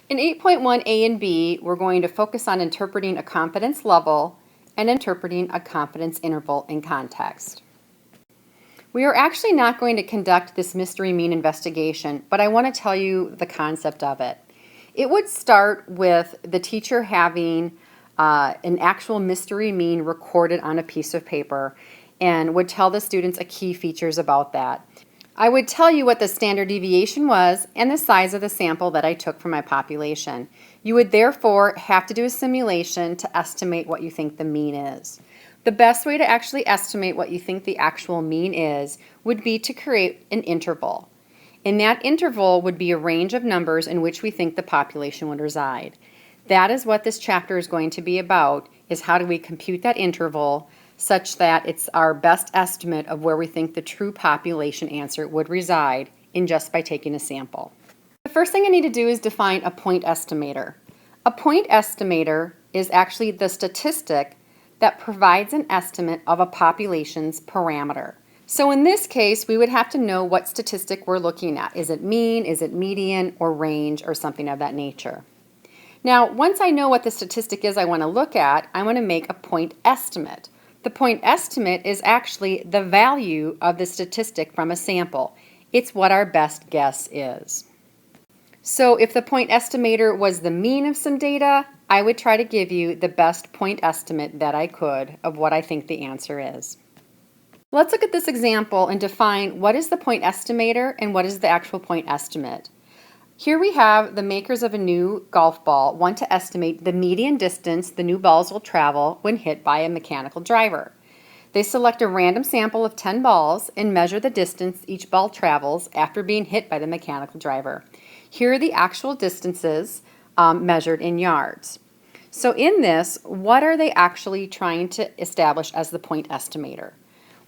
In 8.1a and b, we're going to focus on interpreting a confidence level and interpreting a confidence interval in context. We are actually not going to conduct this mystery mean investigation, but I want to tell you the concept of it. It would start with the teacher having an actual mystery mean recorded on a piece of paper and would tell the students a key features about that. I would tell you what the standard deviation was and the size of the sample that I took from my population. You would therefore have to do a simulation to estimate what you think the mean is. The best way to actually estimate what you think the actual mean is would be to create an interval. And that interval would be a range of numbers in which we think the population would reside. That is what this chapter is going to be about, is how do we compute that interval such that it's our best estimate of where we think the true population answer would reside in just by taking a sample. The first thing I need to do is define a point estimator. A point estimator is actually the statistic that provides an estimate of a population's parameter. So in this case, we would have to know what statistic we're looking at. Is it mean, is it median, or range, or something of that nature? Now, once I know what the statistic is I want to look at, I want to make a point estimate. The point estimate is actually the value of the statistic from a sample. It's what our best guess is. So if the point estimator was the mean of some data, I would try to give you the best point estimate that I could of what I think the answer is. Let's look at this example and define what is the point estimator and what is the actual point estimate. Here we have the makers of a new golf ball want to estimate the median distance the new balls will travel when hit by a mechanical driver. They select a random sample of 10 balls and measure the distance each ball travels after being hit by the mechanical driver. Here are the actual distances measured in yards. So in this, what are they actually trying to establish as the point estimator?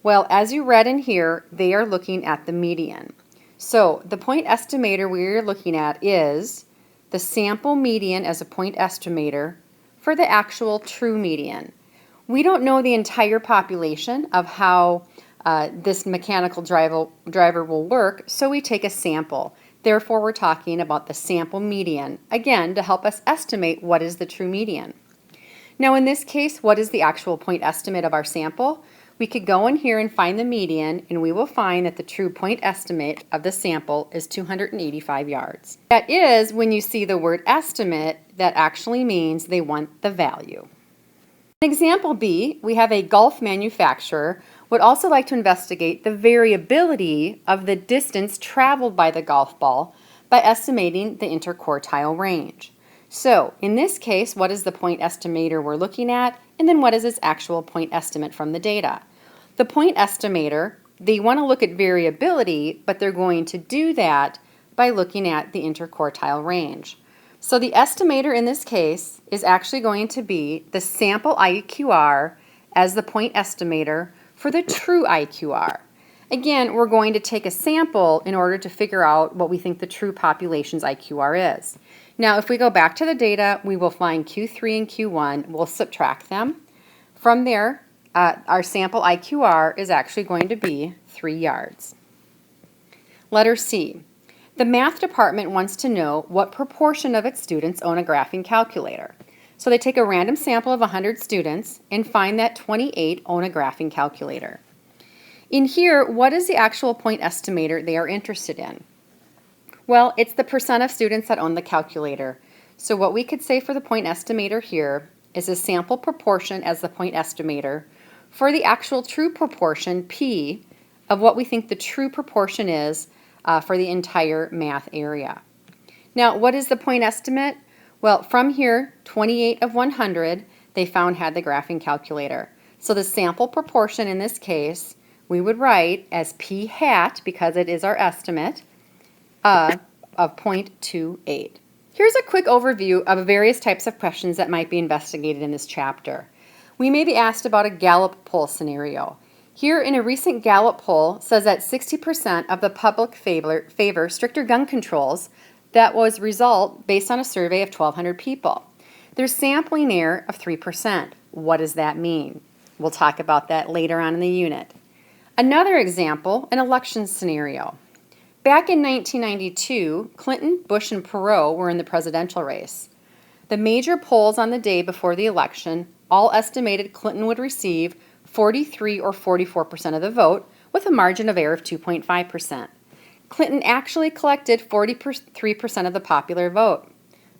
Well, as you read in here, they are looking at the median. So the point estimator we're looking at is the sample median as a point estimator for the actual true median. We don't know the entire population of how this mechanical driver will work, so we take a sample. Therefore, we're talking about the sample median, again, to help us estimate what is the true median. Now in this case, what is the actual point estimate of our sample? We could go in here and find the median, and we will find that the true point estimate of the sample is 285 yards. That is, when you see the word estimate, that actually means they want the value. In example B, we have a golf manufacturer would also like to investigate the variability of the distance traveled by the golf ball by estimating the interquartile range. So in this case, what is the point estimator we're looking at, and then what is its actual point estimate from the data? The point estimator, they want to look at variability, but they're going to do that by looking at the interquartile range. So the estimator in this case is actually going to be the sample IQR as the point estimator for the true IQR. Again, we're going to take a sample in order to figure out what we think the true population's IQR is. Now, if we go back to the data, we will find Q3 and Q1. We'll subtract them. From there, our sample IQR is actually going to be 3 yards. Letter C. The math department wants to know what proportion of its students own a graphing calculator. So they take a random sample of 100 students and find that 28 own a graphing calculator. In here, what is the actual point estimator they are interested in? Well, it's the percent of students that own the calculator. So what we could say for the point estimator here is a sample proportion as the point estimator for the actual true proportion, P, of what we think the true proportion is for the entire math area. Now, what is the point estimate? Well, from here, 28 of 100 they found had the graphing calculator. So the sample proportion in this case, we would write as P hat, because it is our estimate, of 0.28. Here's a quick overview of various types of questions that might be investigated in this chapter. We may be asked about a Gallup poll scenario. Here in a recent Gallup poll says that 60% of the public favor stricter gun controls. That was a result based on a survey of 1,200 people. There's sampling error of 3%. What does that mean? We'll talk about that later on in the unit. Another example, an election scenario. Back in 1992, Clinton, Bush, and Perot were in the presidential race. The major polls on the day before the election all estimated Clinton would receive 43 or 44% of the vote with a margin of error of 2.5%. Clinton actually collected 43% of the popular vote.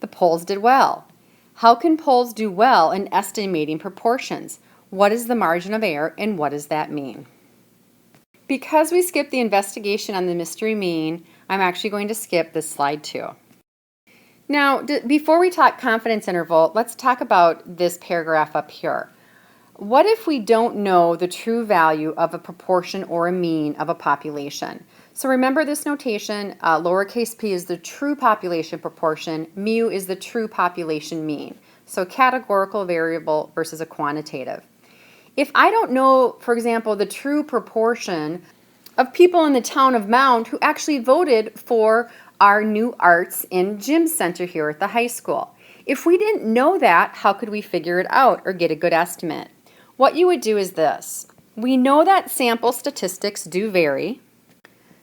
The polls did well. How can polls do well in estimating proportions? What is the margin of error and what does that mean? Because we skipped the investigation on the mystery mean, I'm actually going to skip this slide too. Now, before we talk confidence interval, let's talk about this paragraph up here. What if we don't know the true value of a proportion or a mean of a population? So remember this notation, lowercase p is the true population proportion, mu is the true population mean. So categorical variable versus a quantitative. If I don't know, for example, the true proportion of people in the town of Mound who actually voted for our new arts and gym center here at the high school, if we didn't know that, how could we figure it out or get a good estimate? What you would do is this. We know that sample statistics do vary.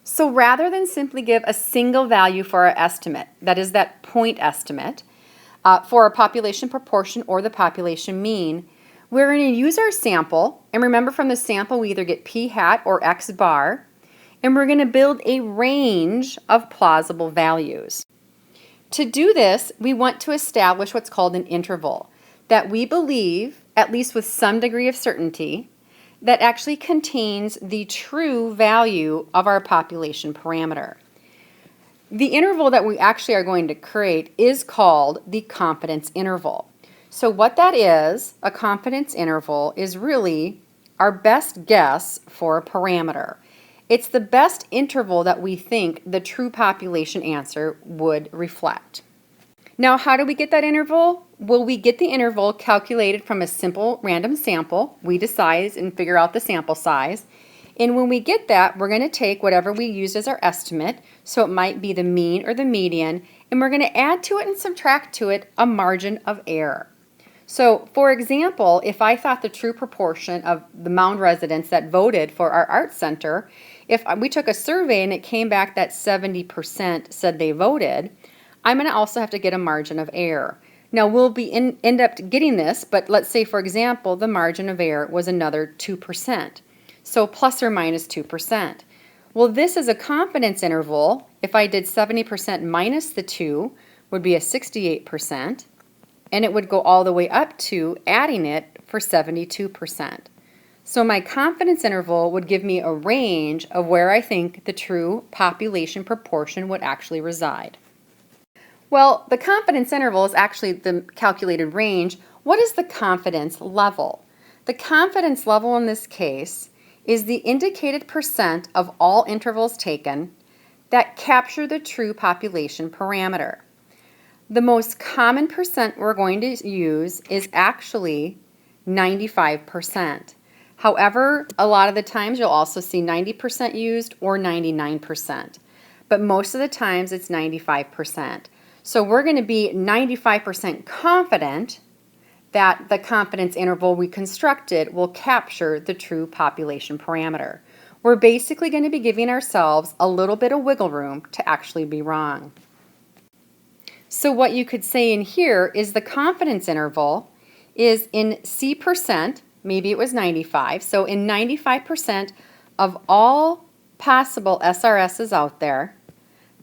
So rather than simply give a single value for our estimate, that is that point estimate, for a population proportion or the population mean, we're going to use our sample, and remember from the sample we either get p hat or x bar, and we're going to build a range of plausible values. To do this, we want to establish what's called an interval that we believe, at least with some degree of certainty, that actually contains the true value of our population parameter. The interval that we actually are going to create is called the confidence interval. So what that is, a confidence interval, is really our best guess for a parameter. It's the best interval that we think the true population answer would reflect. Now, how do we get that interval? Well, we get the interval calculated from a simple random sample. We decide and figure out the sample size. And when we get that, we're going to take whatever we used as our estimate, so it might be the mean or the median, and we're going to add to it and subtract to it a margin of error. So, for example, if I thought the true proportion of the Mound residents that voted for our art center, if we took a survey and it came back that 70% said they voted, I'm going to also have to get a margin of error. Now, we'll end up getting this, but let's say, for example, the margin of error was another 2%. So plus or minus 2%. Well, this is a confidence interval. If I did 70% minus the 2, would be a 68%. And it would go all the way up to adding it for 72%. So my confidence interval would give me a range of where I think the true population proportion would actually reside. Well, the confidence interval is actually the calculated range. What is the confidence level? The confidence level in this case is the indicated percent of all intervals taken that capture the true population parameter. The most common percent we're going to use is actually 95%. However, a lot of the times you'll also see 90% used or 99%. But most of the times it's 95%. So we're going to be 95% confident that the confidence interval we constructed will capture the true population parameter. We're basically going to be giving ourselves a little bit of wiggle room to actually be wrong. So what you could say in here is the confidence interval is in C percent, maybe it was 95, so in 95% of all possible SRSs out there,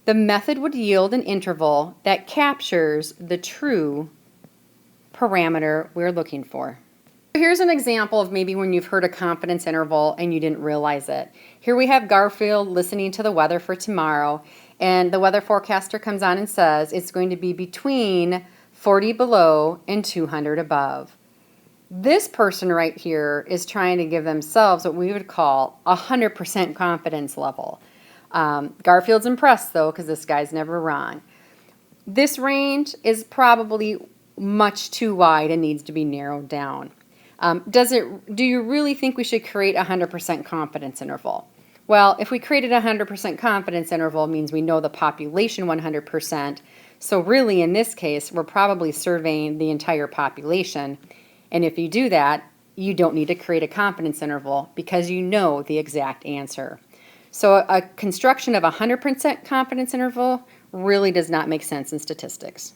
the method would yield an interval that captures the true parameter we're looking for. Here's an example of maybe when you've heard a confidence interval and you didn't realize it. Here we have Garfield listening to the weather for tomorrow, and the weather forecaster comes on and says it's going to be between 40 below and 200 above. This person right here is trying to give themselves what we would call a 100% confidence level. Garfield's impressed though because this guy's never wrong. This range is probably much too wide and needs to be narrowed down. Do you really think we should create a 100% confidence interval? Well, if we created a 100% confidence interval, it means we know the population 100%. So really, in this case, we're probably surveying the entire population. And if you do that, you don't need to create a confidence interval because you know the exact answer. So a construction of a 100% confidence interval really does not make sense in statistics.